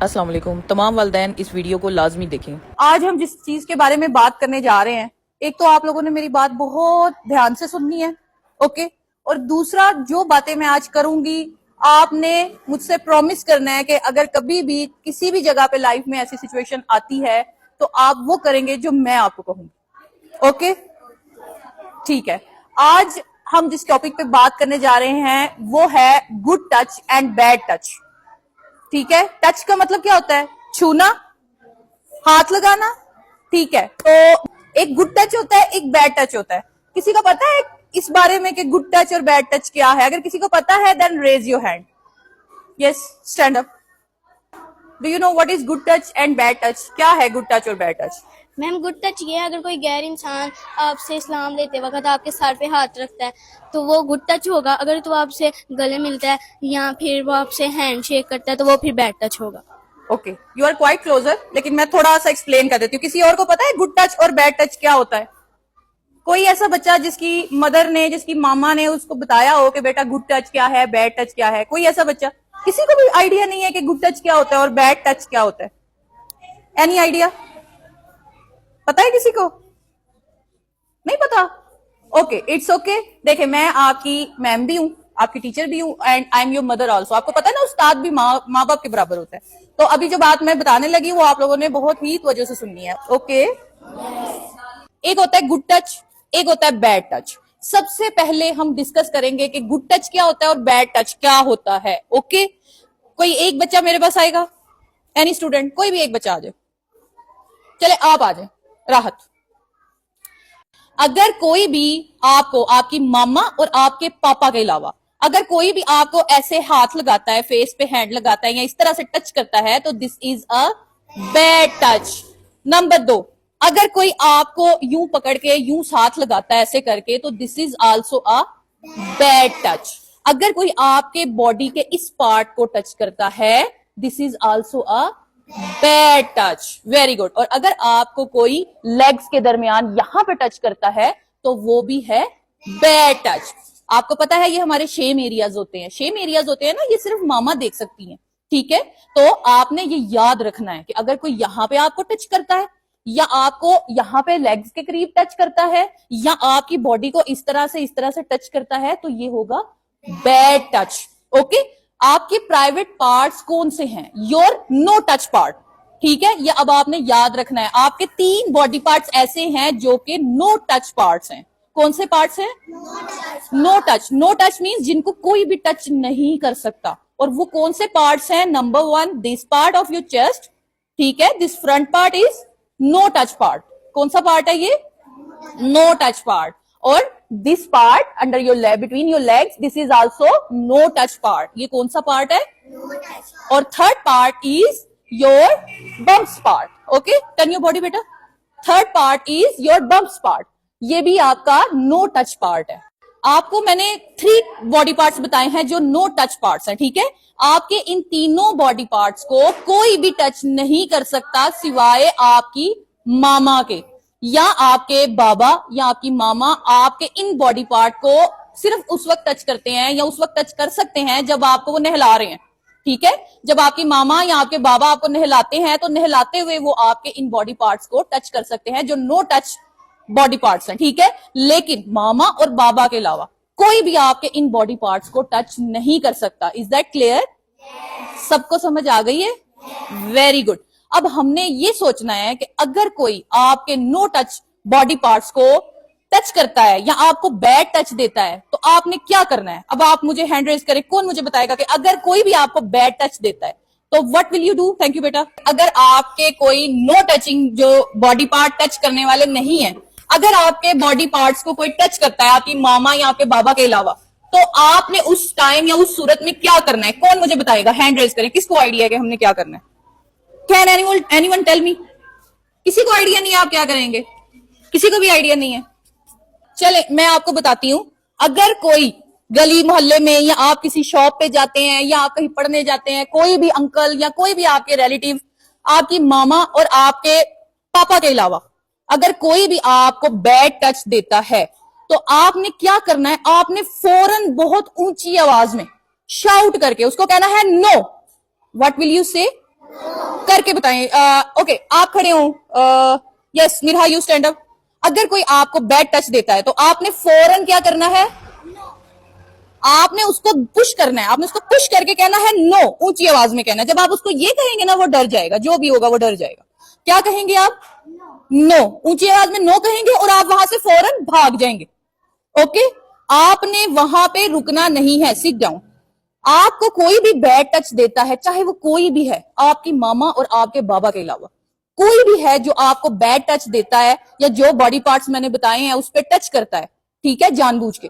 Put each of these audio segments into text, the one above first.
अस्सलाम वालेकुम। तमाम वालिदैन इस वीडियो को लाजमी देखें। आज हम जिस चीज के बारे में बात करने जा रहे हैं, एक तो आप लोगों ने मेरी बात बहुत ध्यान से सुननी है, ओके। और दूसरा, जो बातें मैं आज करूंगी आपने मुझसे प्रॉमिस करना है कि अगर कभी भी किसी भी जगह पे लाइफ में ऐसी सिचुएशन आती है तो आप वो करेंगे जो मैं आपको कहूंगी, ओके। ठीक है। आज हम जिस टॉपिक पे बात करने जा रहे हैं वो है good touch and bad touch. ठीक है। टच का मतलब क्या होता है? छूना, हाथ लगाना। ठीक है। तो एक गुड टच होता है, एक बैड टच होता है। किसी को पता है इस बारे में कि गुड टच और बैड टच क्या है? अगर किसी को पता है then raise your hand. Yes, stand up. Do you know what is good touch and bad touch? क्या है गुड टच और bad touch? Ma'am, good touch ये है अगर कोई गैर इंसान आपसे सलाम लेते वक्त आपके सर पे हाथ रखता है तो वो गुड टच होगा। अगर तो आपसे गले मिलता है या फिर वो आपसे हैंड शेक करता है तो वो फिर बैड टच होगा। Okay, you are quite closer, लेकिन मैं थोड़ा सा एक्सप्लेन कर देती हूँ। किसी और को पता है गुड टच और बैड टच क्या होता है? कोई ऐसा बच्चा जिसकी मदर ने, जिसकी मामा ने उसको बताया हो कि बेटा गुड टच क्या है, बैड टच क्या है? कोई ऐसा बच्चा? किसी को भी आइडिया नहीं है कि गुड टच क्या होता है और बैड टच क्या होता है? Any idea? पता है किसी को? नहीं पता? Okay, it's okay. देखे, मैं आपकी मैम भी हूं, आपकी टीचर भी हूं, and I am your mother also. आपको पता है ना, उस्ताद भी माँ बाप के बराबर होता है। तो अभी जो बात मैं बताने लगी वो आप लोगों ने बहुत ही वजह से सुननी है, ओके। एक होता है गुड टच, एक होता है बैड टच। सबसे पहले हम डिस्कस करेंगे कि गुड टच क्या होता है और बैड टच क्या होता है, ओके। कोई एक बच्चा मेरे पास आएगा, एनी स्टूडेंट, कोई भी एक बच्चा आ जाए। चले, आप आ जाए। राहत, अगर कोई भी आपको, आपकी मामा और आपके पापा के अलावा अगर कोई भी आपको ऐसे हाथ लगाता है, फेस पे हैंड लगाता है या इस तरह से टच करता है तो this is a bad touch. Number 2, अगर कोई आपको यूं पकड़ के यूं हाथ लगाता है ऐसे करके तो this is also a bad touch. अगर कोई आपके बॉडी के इस पार्ट को टच करता है this is also a bad touch. Very good. और अगर आपको कोई लेग्स के दरमियान यहां पे टच करता है तो वो भी है बैड टच। आपको पता है ये हमारे शेम एरियाज होते हैं। शेम एरियाज होते हैं ना, ये सिर्फ मामा देख सकती हैं, ठीक है। तो आपने ये याद रखना है कि अगर कोई यहां पे आपको टच करता है या आपको यहां पे लेग्स के करीब टच करता है या आपकी बॉडी को इस तरह से टच करता है तो ये होगा बैड टच, ओके। आपके प्राइवेट पार्ट्स कौन से हैं? योर नो टच पार्ट, ठीक है। ये अब आपने याद रखना है। आपके 3 बॉडी पार्ट्स ऐसे हैं जो कि नो टच पार्ट्स हैं। कौन से पार्ट्स हैं? No touch. No touch means जिनको कोई भी टच नहीं कर सकता। और वो कौन से पार्ट्स हैं? Number 1, this part of your chest, ठीक है। This front part is no touch part. कौन सा पार्ट है ये? No touch part. और this part under your leg, between your legs, this is also no touch part. ये कौन सा पार्ट है? और third part is your bumps part, okay. Turn your body बेटा। Third part is your bumps part. ये भी आपका no touch part है। आपको मैंने 3 बॉडी पार्ट्स बताए हैं जो नो टच पार्ट्स हैं, ठीक है। आपके इन तीनों बॉडी पार्ट्स को कोई भी टच नहीं कर सकता सिवाय आपकी मामा के या आपके बाबा या आपकी मामा। आपके इन बॉडी पार्ट को सिर्फ उस वक्त टच करते हैं या उस वक्त टच कर सकते हैं जब आपको वो नहला रहे हैं, ठीक है। जब आपकी मामा या आपके बाबा आपको नहलाते हैं तो नहलाते हुए वो आपके इन बॉडी पार्ट्स को टच कर सकते हैं जो नो टच बॉडी पार्ट्स हैं, ठीक है। लेकिन मामा और बाबा के अलावा कोई भी आपके इन बॉडी पार्ट्स को टच नहीं कर सकता। Is that clear? सबको समझ आ गई है? Very good. अब हमने ये सोचना है कि अगर कोई आपके नो टच बॉडी पार्ट्स को टच करता है या आपको बैड टच देता है तो आपने क्या करना है। अब आप मुझे हैंड रेज करें, कौन मुझे बताएगा कि अगर कोई भी आपको बैड टच देता है तो what will you do? Thank you बेटा। अगर आपके कोई नो टचिंग जो बॉडी पार्ट टच करने वाले नहीं है, अगर आपके बॉडी पार्ट्स को कोई टच करता है आपकी मामा या आपके बाबा के अलावा, तो आपने उस टाइम या उस सूरत में क्या करना है? कौन मुझे बताएगा? हैंड रेज करें, किसको आइडिया है कि हमने क्या करना है? Can anyone tell me? किसी को आइडिया नहीं है आप क्या करेंगे? किसी को भी आइडिया नहीं है? चले, मैं आपको बताती हूं। अगर कोई गली मोहल्ले में या आप किसी शॉप पे जाते हैं या आप कहीं पढ़ने जाते हैं, कोई भी अंकल या कोई भी आपके रिलेटिव, आपकी मामा और आपके पापा के अलावा अगर कोई भी आपको बैड टच देता है तो आपने क्या करना है? आपने फौरन बहुत ऊंची आवाज में शाउट करके उसको कहना है नो। व्हाट विल यू से? करके बताएं। ओके, आप खड़े हो। Yes Mirha, you stand up. अगर कोई आपको बैड टच देता है तो आपने फौरन क्या करना है? आपने उसको पुश करना है। आपने उसको पुश करके कहना है नो, ऊंची आवाज में कहना है। जब आप उसको ये कहेंगे ना, वो डर जाएगा, जो भी होगा वो डर जाएगा। क्या कहेंगे आप? नो, ऊंची आवाज में नो कहेंगे और आप वहां से फौरन भाग जाएंगे। ओके, आपने वहां पे रुकना नहीं है। Sit down. आपको कोई भी बैड टच देता है, चाहे वो कोई भी है, आपकी मामा और आपके बाबा के अलावा कोई भी है जो आपको बैड टच देता है या जो बॉडी पार्ट्स मैंने बताए हैं उस पर टच करता है, ठीक है, जानबूझ के,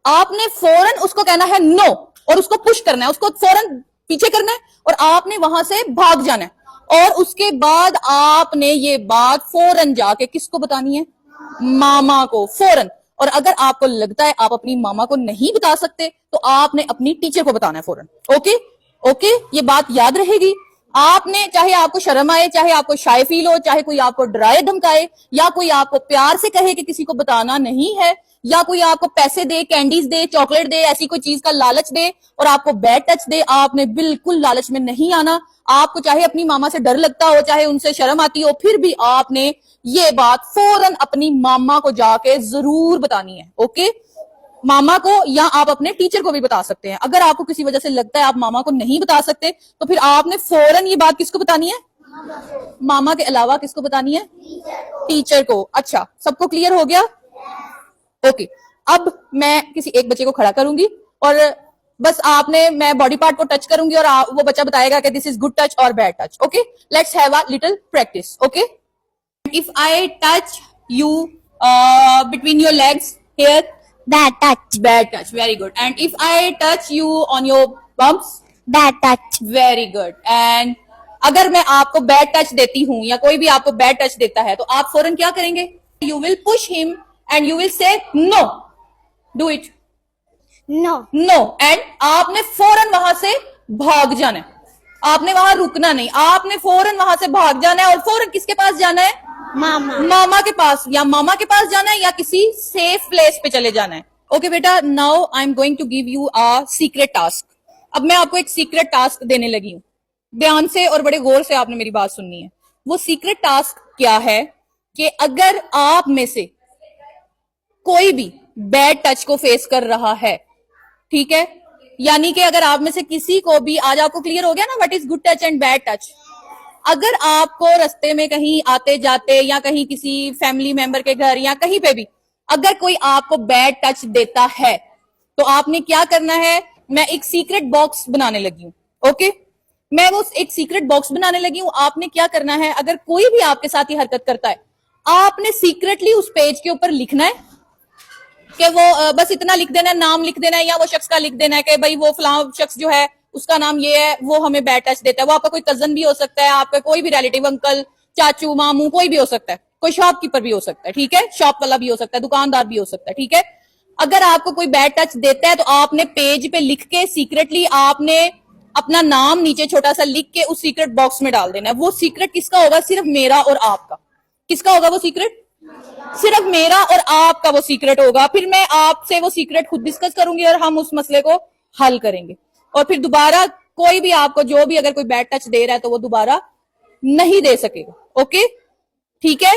आपने फौरन उसको कहना है नो और उसको पुश करना है, उसको फौरन पीछे करना है और आपने वहां से भाग जाना है। और उसके बाद आपने ये बात फौरन जाके किसको बतानी है? मामा को, फौरन। और अगर आपको लगता है आप अपनी मामा को नहीं बता सकते तो आपने अपनी टीचर को बताना है फौरन। ओके ओके, ये बात याद रहेगी। आपने, चाहे आपको शर्म आए, चाहे आपको शाय फील हो, चाहे कोई आपको डराए धमकाए या कोई आपको प्यार से कहे कि किसी को बताना नहीं है, या कोई आपको पैसे दे, कैंडीज दे, चॉकलेट दे, ऐसी कोई चीज का लालच दे और आपको बैड टच दे, आपने बिल्कुल लालच में नहीं आना। आपको चाहे अपनी मामा से डर लगता हो, चाहे उनसे शर्म आती हो, फिर भी आपने ये बात फौरन अपनी मामा को जाके जरूर बतानी है। ओके, मामा को, या आप अपने टीचर को भी बता सकते हैं। अगर आपको किसी वजह से लगता है आप मामा को नहीं बता सकते तो फिर आपने फौरन ये बात किसको बतानी है? मामा के अलावा किसको बतानी है? टीचर को। अच्छा, सबको क्लियर हो गया? ओके, अब मैं किसी एक बच्चे को खड़ा करूंगी और बस आपने, मैं बॉडी पार्ट को टच करूंगी और वो बच्चा बताएगा कि दिस इज गुड टच और bad touch. Okay, let's have a little practice. Okay, if I touch you between your legs here, Bad touch. bad touch, very good. And if I touch you on your bumps, Bad touch. very good. And अगर मैं आपको bad touch देती हूं या कोई भी आपको bad touch देता है तो आप फौरन क्या करेंगे? You will push him and you will say no. Do it. No. No. And आपने फौरन वहां से भाग जाना है। आपने वहां रुकना नहीं, आपने फौरन वहां से भाग जाना है और फौरन किसके पास जाना है? Mama. मामा के पास, या मामा के पास जाना है या किसी सेफ प्लेस पे चले जाना है। ओके बेटा, now I am going to give you a secret task. अब मैं आपको एक सीक्रेट टास्क देने लगी हूं। ध्यान से और बड़े गौर से आपने मेरी बात सुननी है। वो सीक्रेट टास्क क्या है कि अगर आप में से कोई भी बैड टच को फेस कर रहा है, ठीक है, यानी कि अगर आप में से किसी को भी, आज आपको क्लियर हो गया ना what is good touch and bad touch. अगर आपको रास्ते में कहीं आते जाते या कहीं किसी फैमिली मेंबर के घर या कहीं पे भी अगर कोई आपको बैड टच देता है तो आपने क्या करना है? मैं एक सीक्रेट बॉक्स बनाने लगी हूं। ओके, मैं वो एक सीक्रेट बॉक्स बनाने लगी हूं। आपने क्या करना है? अगर कोई भी आपके साथ ही हरकत करता है, आपने सीक्रेटली उस पेज के ऊपर लिखना है कि वो बस इतना लिख देना है, नाम लिख देना है या वो शख्स का लिख देना है कि भाई वो फलां शख्स जो है उसका नाम ये है, वो हमें बैड टच देता है। वो आपका कोई कजन भी हो सकता है, आपका कोई भी रिलेटिव, अंकल, चाचू, मामू, कोई भी हो सकता है, कोई शॉपकीपर भी हो सकता है, ठीक है, शॉप वाला भी हो सकता है, दुकानदार भी हो सकता है, ठीक है। अगर आपको कोई बैड टच देता है तो आपने पेज पे लिख के सीक्रेटली आपने अपना नाम नीचे छोटा सा लिख के उस सीक्रेट बॉक्स में डाल देना है। वो सीक्रेट किसका होगा? सिर्फ मेरा और आपका। किसका होगा वो सीक्रेट? सिर्फ मेरा और आपका वो सीक्रेट होगा। फिर मैं आपसे वो सीक्रेट खुद डिस्कस करूंगी और हम उस मसले को हल करेंगे। और फिर दोबारा कोई भी आपको जो भी अगर कोई बैड टच दे रहा है तो वो दोबारा नहीं दे सकेगा। ओके, ठीक है।